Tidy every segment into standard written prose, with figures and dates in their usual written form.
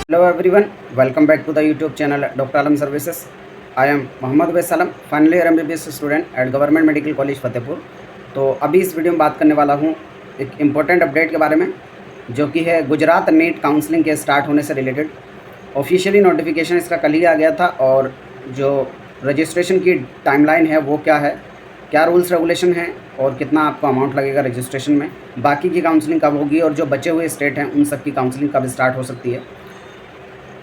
Hello everyone, welcome back to the YouTube channel Dr. Alam Services. I am Mohammad Uwais Alam, final year MBBS student at government medical college Fatehpur. तो अभी इस video में बात करने वाला हूँ एक इम्पोर्टेंट अपडेट के बारे में, जो कि है गुजरात नीट काउंसलिंग के स्टार्ट होने से रिलेटेड। ऑफिशियली नोटिफिकेशन इसका कल ही आ गया था, और जो रजिस्ट्रेशन की टाइमलाइन है वो क्या है, क्या रूल्स रेगुलेशन हैं और कितना आपको अमाउंट लगेगा रजिस्ट्रेशन में, बाकी की काउंसलिंग कब होगी और जो बचे हुए स्टेट हैं उन सब की काउंसलिंग कब स्टार्ट हो सकती है,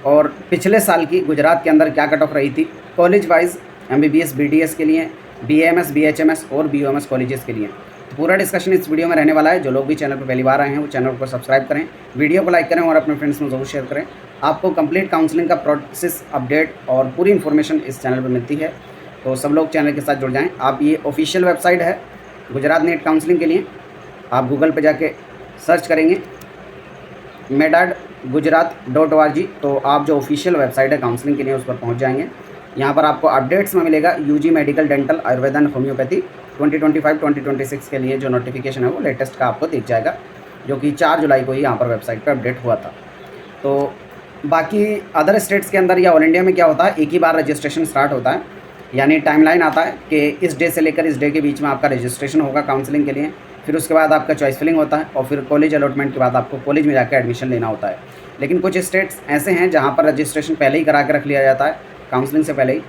और पिछले साल की गुजरात के अंदर क्या कट ऑफ रही थी कॉलेज वाइज MBBS BDS के लिए, BAMS BHMS और BOMS कॉलेजेस के लिए। तो पूरा डिस्कशन इस वीडियो में रहने वाला है। जो लोग भी चैनल पर पहली बार आए हैं वो चैनल को सब्सक्राइब करें, वीडियो को लाइक करें और अपने फ्रेंड्स में ज़रूर शेयर करें। आपको कंप्लीट काउंसलिंग का प्रोसेस अपडेट और पूरी इन्फॉर्मेशन इस चैनल पर मिलती है, तो सब लोग चैनल के साथ जुड़ जाएँ। आप ये ऑफिशियल वेबसाइट है गुजरात नीट काउंसलिंग के लिए, आप गूगल पर जाके सर्च करेंगे medad.gujarat.org, तो आप जो ऑफिशियल वेबसाइट है काउंसलिंग के लिए उस पर पहुंच जाएंगे। यहाँ पर आपको अपडेट्स में मिलेगा UG medical dental Ayurveda and homeopathy 2025-2026 के लिए जो नोटिफिकेशन है वो लेटेस्ट का आपको दिख जाएगा, जो कि 4 जुलाई को ही यहाँ पर वेबसाइट पर अपडेट हुआ था। तो बाकी अदर स्टेट्स के अंदर या ऑल इंडिया में क्या होता है, एक ही बार रजिस्ट्रेशन स्टार्ट होता है, यानी टाइमलाइन आता है कि इस डे से लेकर इस डे के बीच में आपका रजिस्ट्रेशन होगा काउंसलिंग के लिए। फिर उसके बाद आपका चॉइस फिलिंग होता है और फिर कॉलेज अलॉटमेंट के बाद आपको कॉलेज में जाकर एडमिशन लेना होता है। लेकिन कुछ स्टेट्स ऐसे हैं जहाँ पर रजिस्ट्रेशन पहले ही करा के रख लिया जाता है काउंसलिंग से पहले ही।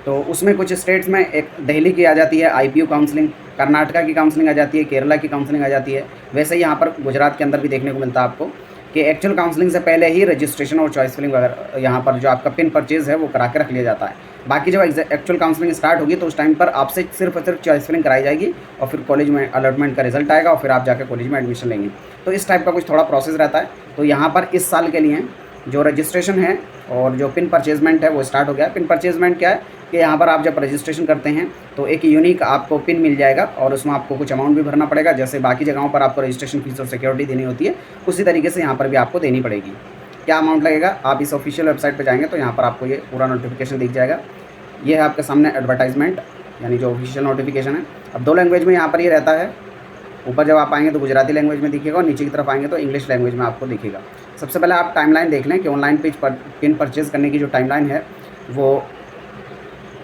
तो उसमें कुछ स्टेट्स में एक दिल्ली की आ जाती है IPU काउंसलिंग, कर्नाटका की काउंसलिंग आ जाती है, केरला की काउंसलिंग आ जाती है। वैसे ही यहाँ पर गुजरात के अंदर भी देखने को मिलता है आपको कि एक्चुअल काउंसलिंग से पहले ही रजिस्ट्रेशन और चॉइस फिलिंग वगैरह यहाँ पर जो आपका पिन परचेज़ है वो करा के रख लिया जाता है। बाकी जब एक्चुअल काउंसलिंग स्टार्ट होगी तो उस टाइम पर आपसे सिर्फ और सिर्फ चॉइस फिलिंग कराई जाएगी और फिर कॉलेज में अलॉटमेंट का रिजल्ट आएगा और फिर आप जाकर कॉलेज में एडमिशन लेंगे। तो इस टाइप का कुछ थोड़ा प्रोसेस रहता है। तो यहाँ पर इस साल के लिए जो रजिस्ट्रेशन है और जो पिन परचेजमेंट है वो स्टार्ट हो गया है। पिन परचेजमेंट क्या है कि यहाँ पर आप जब रजिस्ट्रेशन करते हैं तो एक यूनिक आपको पिन मिल जाएगा और उसमें आपको कुछ अमाउंट भी भरना पड़ेगा। जैसे बाकी जगहों पर आपको रजिस्ट्रेशन फीस और सिक्योरिटी देनी होती है, उसी तरीके से यहाँ पर भी आपको देनी पड़ेगी। क्या अमाउंट लगेगा, आप इस ऑफिशियल वेबसाइट पर जाएंगे तो यहाँ पर आपको ये पूरा नोटिफिकेशन दिख जाएगा। ये है आपके सामने एडवर्टाइजमेंट, यानी जो ऑफिशियल नोटिफिकेशन है। अब 2 लैंग्वेज में यहाँ पर ये रहता है। ऊपर जब आप आएंगे तो गुजराती लैंग्वेज में दिखेगा और नीचे की तरफ आएंगे तो इंग्लिश लैंग्वेज में आपको दिखेगा। सबसे पहले आप टाइमलाइन देख लें कि ऑनलाइन पिन परचेज़ करने की जो टाइमलाइन है वो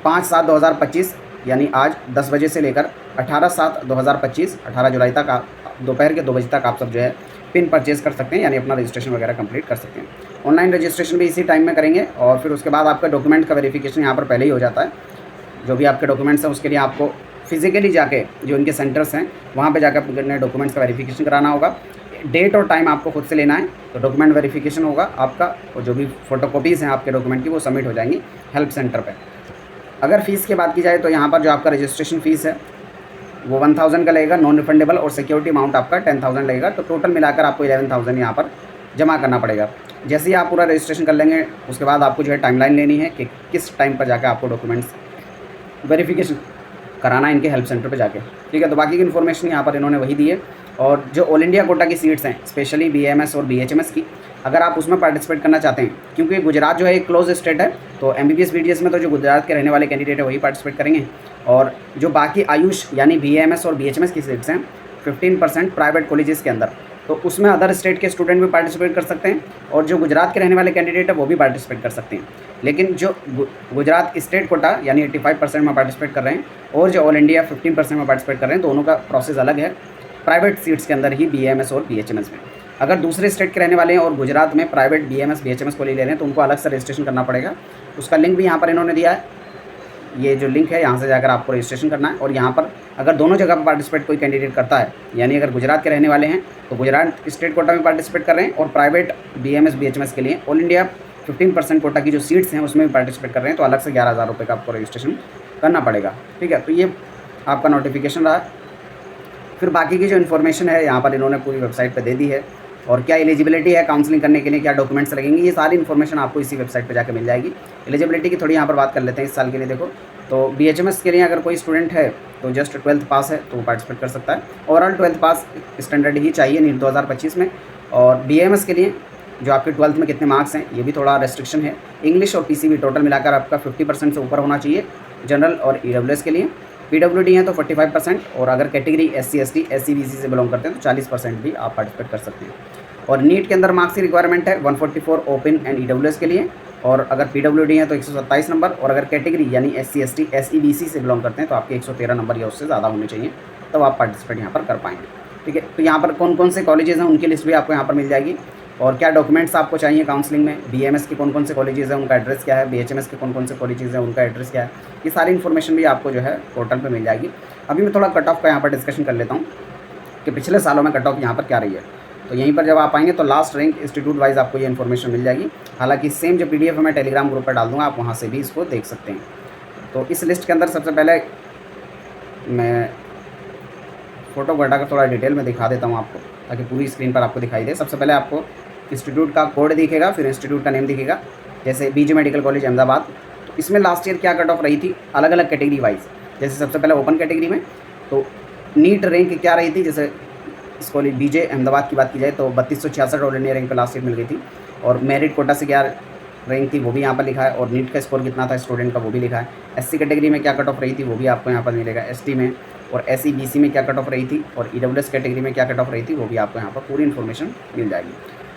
5/7/2025 यानी आज 10 बजे से लेकर 18/7/2025 18 जुलाई तक आप दोपहर के 2 बजे तक आप सब जो है पिन परचेज़ कर सकते हैं, यानी अपना रजिस्ट्रेशन वगैरह कंप्लीट कर सकते हैं। ऑनलाइन रजिस्ट्रेशन भी इसी टाइम में करेंगे और फिर उसके बाद आपका डॉक्यूमेंट का वेरिफिकेशन यहाँ पर पहले ही हो जाता है। जो भी आपके डॉक्यूमेंट्स हैं उसके लिए आपको फिजिकली जाके जो इनके सेंटर्स हैं वहाँ पे जाकर अपने डॉक्यूमेंट्स का वेरिफिकेशन कराना होगा। डेट और टाइम आपको खुद से लेना है, तो डॉक्यूमेंट वेरिफिकेशन होगा आपका और जो भी फ़ोटोकॉपीज़ हैं आपके डॉक्यूमेंट की वो सबमिट हो जाएंगी हेल्प सेंटर पे। अगर फ़ीस की बात की जाए तो यहाँ पर जो आपका रजिस्ट्रेशन फ़ीस है वो 1000 का लगेगा नॉन रिफंडेबल, और सिक्योरिटी अमाउंट आपका 10,000 लगेगा। तो टोटल मिलाकर आपको 11,000 यहाँ पर जमा करना पड़ेगा। जैसे ही आप पूरा रजिस्ट्रेशन कर लेंगे उसके बाद आपको जो है टाइमलाइन लेनी है कि किस टाइम पर जाकर आपको डॉक्यूमेंट्स वेरिफिकेशन कराना है इनके हेल्प सेंटर पे जाके। ठीक है, तो बाकी की इन्फॉर्मेशन यहाँ पर इन्होंने वही दी है। और जो ऑल इंडिया कोटा की सीट्स हैं स्पेशली BAMS और BHMS की, अगर आप उसमें पार्टिसिपेट करना चाहते हैं, क्योंकि गुजरात जो है एक क्लोज स्टेट है, तो MBBS BDS में तो जो गुजरात के रहने वाले कैंडिडेट है वही पार्टिसिपेट करेंगे। और जो बाकी आयुष यानी BAMS और BHMS की सीट्स हैं 15% प्राइवेट कॉलेजेस के अंदर, तो उसमें अदर स्टेट के स्टूडेंट भी पार्टिसिपेट कर सकते हैं और जो गुजरात के रहने वाले कैंडिडेट है वो भी पार्टिसिपेट कर सकते हैं। लेकिन जो गुजरात स्टेट कोटा यानी 85% में पार्टिसिपेट कर रहे हैं और जो ऑल इंडिया 15% में पार्टिसिपेट कर रहे हैं, दोनों का प्रोसेस अलग है प्राइवेट सीट्स के अंदर ही BAMS और BHMS में। अगर दूसरे स्टेट के रहने वाले हैं और गुजरात में प्राइवेट BAMS BHMS को ले रहे हैं तो उनको अलग से रजिस्ट्रेशन करना पड़ेगा। उसका लिंक भी यहाँ पर इन्होंने दिया है। ये जो लिंक है यहाँ से जाकर आपको रजिस्ट्रेशन करना है। और यहाँ पर अगर दोनों जगह पर पार्टिसिपेट कोई कैंडिडेट करता है, यानी अगर गुजरात के रहने वाले हैं तो गुजरात स्टेट कोटा में पार्टिसिपेट कर रहे हैं और प्राइवेट BAMS BHMS के लिए ऑल इंडिया 15% कोटा की जो सीट्स हैं उसमें भी पार्टिसिपेट कर रहे हैं, तो अलग से 11,000 रुपये का आपको रजिस्ट्रेशन करना पड़ेगा। ठीक है, तो ये आपका नोटिफिकेशन रहा। फिर बाकी की जो इन्फॉर्मेशन है यहाँ पर इन्होंने पूरी वेबसाइट पर दे दी है, और क्या एलिजिबिलिटी है काउंसलिंग करने के लिए, क्या डॉक्यूमेंट्स लगेंगे, ये सारी इन्फॉर्मेशन आपको इसी वेबसाइट पे जाकर मिल जाएगी। एलिजिबिलिटी की थोड़ी यहाँ पर बात कर लेते हैं इस साल के लिए। देखो, तो BHMS के लिए अगर कोई स्टूडेंट है तो जस्ट 12th पास है तो वो पार्टिसिपेट कर सकता है। ओवरऑल 12th पास स्टैंडर्ड ही चाहिए नीट 2025 में। और BAMS के लिए जो आपके 12th में कितने मार्क्स हैं ये भी थोड़ा रेस्ट्रिक्शन है। इंग्लिश और PCB टोटल मिलाकर आपका 50% से ऊपर होना चाहिए जनरल और EWS के लिए। PWD है तो 45%, और अगर category SC ST SC BC से बिलोंग करते हैं तो 40% भी आप पार्टिसिपेट कर सकते हैं। और नीट के अंदर मार्क्स की रिक्वायरमेंट है 144 ओपन एंड ईडब्ल्यूएस के लिए, और अगर पीडब्ल्यूडी है तो 127 नंबर, और अगर कैटेगरी यानी SC ST SEBC से बिलोंग करते हैं तो आपके 113 नंबर या उससे ज़्यादा होने चाहिए, तब आप पार्टिसिपेट यहाँ पर कर पाएंगे। ठीक है, तो यहाँ पर कौन कौन से कॉलेजेस हैं उनकी लिस्ट भी आपको यहाँ पर मिल जाएगी, और क्या डॉक्यूमेंट्स आपको चाहिए काउंसलिंग में, BAMS के कौन कौन से कॉलेजेस हैं उनका एड्रेस क्या है, BHMS के कौन कौन से कॉलेजेस हैं उनका एड्रेस क्या है, ये सारी इन्फॉर्मेशन भी आपको जो है पोर्टल पर मिल जाएगी। अभी मैं थोड़ा कट ऑफ का यहाँ पर डिस्कशन कर लेता हूँ कि पिछले सालों में कट ऑफ यहाँ पर क्या रही है। तो यहीं पर जब आप आएंगे तो लास्ट रैंक इंस्टीट्यूट वाइज आपको ये इन्फॉर्मेशन मिल जाएगी। हालांकि सेम जो PDF है मैं टेलीग्राम ग्रुप पर डाल दूँगा, आप वहाँ से भी इसको देख सकते हैं। तो इस लिस्ट के अंदर सबसे पहले मैं फ़ोटो को हटा कर थोड़ा डिटेल में दिखा देता हूँ आपको, ताकि पूरी स्क्रीन पर आपको दिखाई दे। सबसे पहले आपको इंस्टीट्यूट का कोड दिखेगा, फिर इंस्टीट्यूट का नेम दिखेगा, जैसे BJ मेडिकल कॉलेज अहमदाबाद। तो इसमें लास्ट ईयर क्या कट ऑफ रही थी अलग अलग कैटेगरी वाइज। जैसे सबसे पहले ओपन कैटेगरी में तो नीट रैंक क्या रही थी, जैसे इस कॉलेज BJ अहमदाबाद की बात की जाए तो 3266 ऑल इंडिया रैंक पर लास्ट ईयर मिल गई थी, और मेरिट कोटा से क्या रैंक थी वो भी यहाँ पर लिखा है, और नीट का स्कोर कितना था स्टूडेंट का वो भी लिखा है। SC कैटेगरी में क्या कट ऑफ रही थी वो भी आपको यहाँ पर मिलेगा, ST में, और SEBC में क्या कट ऑफ रही थी, और EWS कैटेगरी में क्या कट ऑफ रही थी वो भी आपको यहाँ पर पूरी इन्फॉर्मेशन मिल जाएगी।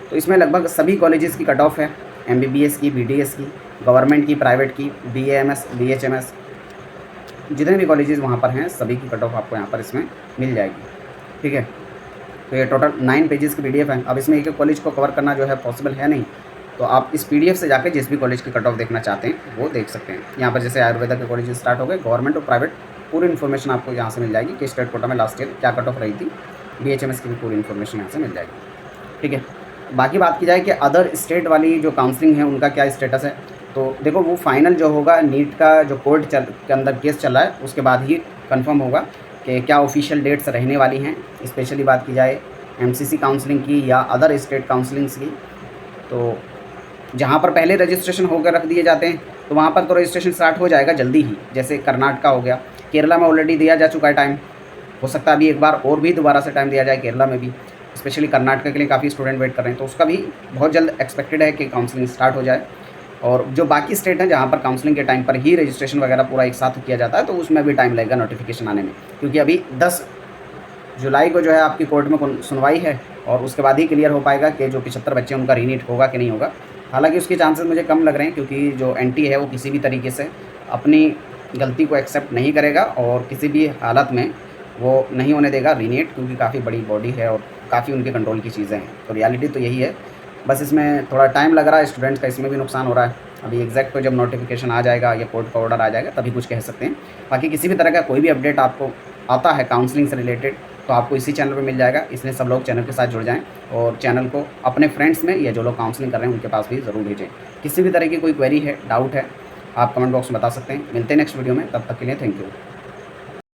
तो इसमें लगभग सभी कॉलेजेस की कट ऑफ है, MBBS की, BDS की, गवर्नमेंट की, प्राइवेट की, BAMS, BHMS, जितने भी कॉलेजेस वहाँ पर हैं सभी की कट ऑफ आपको यहाँ पर इसमें मिल जाएगी। ठीक है, तो ये टोटल 9 पेजेस की PDF है। अब इसमें एक एक कॉलेज को कवर करना जो है पॉसिबल है नहीं, तो आप इस PDF से जाकर जिस भी कॉलेज की कट ऑफ देखना चाहते हैं वो देख सकते हैं। यहाँ पर जैसे आयुर्वेदा के कॉलेज स्टार्ट हो गए, गवर्नमेंट और प्राइवेट, पूरी इन्फॉर्मेशन आपको यहाँ से मिल जाएगी कि स्टेट कोटा में लास्ट ईयर क्या कट ऑफ रही थी। BHMS की भी पूरी इन्फॉर्मेशन यहाँ से मिल जाएगी। ठीक है, बाकी बात की जाए कि अदर स्टेट वाली जो काउंसलिंग है उनका क्या स्टेटस है, तो देखो वो फाइनल जो होगा नीट का जो कोर्ट के अंदर केस चल रहा है उसके बाद ही कंफर्म होगा कि क्या ऑफिशियल डेट्स रहने वाली हैं। स्पेशली बात की जाए MCC काउंसलिंग की या अदर स्टेट काउंसलिंग्स की, तो जहाँ पर पहले रजिस्ट्रेशन होकर रख दिए जाते हैं तो वहाँ पर तो रजिस्ट्रेशन स्टार्ट हो जाएगा जल्दी ही। जैसे कर्नाटका हो गया, केरला में ऑलरेडी दिया जा चुका है टाइम, हो सकता है अभी एक बार और भी दोबारा से टाइम दिया जाए केरला में भी। स्पेशली कर्नाटका के लिए काफ़ी स्टूडेंट वेट कर रहे हैं, तो उसका भी बहुत जल्द एक्सपेक्टेड है कि काउंसलिंग स्टार्ट हो जाए। और जो बाकी स्टेट हैं जहाँ पर काउंसलिंग के टाइम पर ही रजिस्ट्रेशन वगैरह पूरा एक साथ किया जाता है, तो उसमें भी टाइम लगेगा नोटिफिकेशन आने में, क्योंकि अभी 10 जुलाई को जो है आपकी कोर्ट में सुनवाई है, और उसके बाद ही क्लियर हो पाएगा कि जो 75 बच्चे हैं उनका रीनीट होगा कि नहीं होगा। हालांकि उसके चांसेस मुझे कम लग रहे हैं, क्योंकि जो NT है वो किसी भी तरीके से अपनी गलती को एक्सेप्ट नहीं करेगा और किसी भी हालत में वो नहीं होने देगा रीनीट, क्योंकि काफ़ी बड़ी बॉडी है और काफ़ी उनके कंट्रोल की चीज़ें हैं। तो रियलिटी तो यही है, बस इसमें थोड़ा टाइम लग रहा है, स्टूडेंट्स का इसमें भी नुकसान हो रहा है। अभी एग्जैक्ट तो जब नोटिफिकेशन आ जाएगा या कोर्ट का ऑर्डर आ जाएगा तभी कुछ कह सकते हैं। बाकी किसी भी तरह का कोई भी अपडेट आपको आता है काउंसलिंग से रिलेटेड तो आपको इसी चैनल पर मिल जाएगा, इसलिए सब लोग चैनल के साथ जुड़ जाएं और चैनल को अपने फ्रेंड्स में या जो लोग काउंसलिंग कर रहे हैं उनके पास भी ज़रूर भेजें। किसी भी तरह की कोई क्वेरी है, डाउट है, आप कमेंट बॉक्स में बता सकते हैं। मिलते हैं नेक्स्ट वीडियो में, तब तक के लिए थैंक यू।